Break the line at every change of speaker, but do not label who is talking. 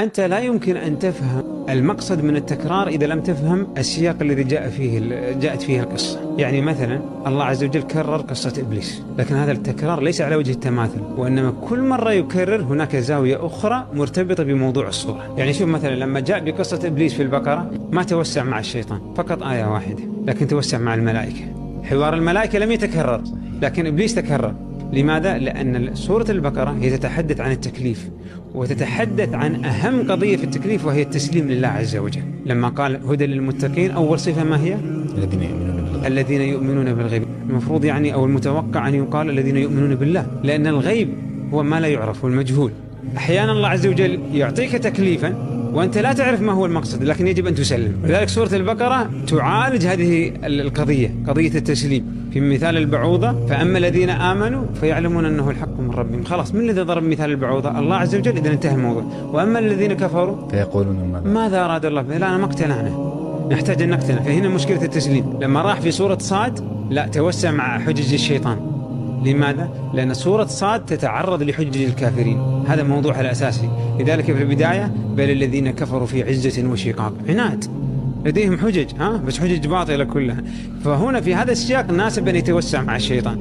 أنت لا يمكن أن تفهم المقصد من التكرار إذا لم تفهم السياق الذي جاءت فيه القصة. يعني مثلا الله عز وجل كرر قصة إبليس، لكن هذا التكرار ليس على وجه التماثل، وإنما كل مرة يكرر هناك زاوية أخرى مرتبطة بموضوع الصورة. يعني شوف مثلا لما جاء بقصة إبليس في البقرة ما توسع مع الشيطان، فقط آية واحدة، لكن توسع مع الملائكة. حوار الملائكة لم يتكرر، لكن إبليس تكرر. لماذا؟ لأن سورة البقرة هي تتحدث عن التكليف، وتتحدث عن أهم قضية في التكليف وهي التسليم لله عز وجل. لما قال هدى للمتقين، أول صفة ما هي؟ الذين يؤمنون بالغيب. المفروض يعني أو المتوقع أن يقال الذين يؤمنون بالله، لأن الغيب هو ما لا يعرف والمجهول. أحيانا الله عز وجل يعطيك تكليفا وأنت لا تعرف ما هو المقصد، لكن يجب أن تسلم. لذلك سورة البقرة تعالج هذه القضية، قضية التسليم. في مثال البعوضة، فأما الذين آمنوا فيعلمون أنه الحق من ربهم. خلاص، من الذي ضرب مثال البعوضة؟ الله عز وجل. إذا انتهى الموضوع. وأما الذين كفروا
فيقولون
ماذا أراد الله؟ لا، أنا ما اقتنعنا، نحتاج أن نقتنع. فهنا مشكلة التسليم. لما راح في سورة صاد لا، توسع مع حجج الشيطان. لماذا؟ لأن سورة صاد تتعرض لحجج الكافرين، هذا موضوعها الأساسي. لذلك في البداية بل الذين كفروا في عزة وشقاق، عناد، لديهم حجج بس حجج باطلة كلها. فهنا في هذا السياق ناسب أن يتوسع مع الشيطان.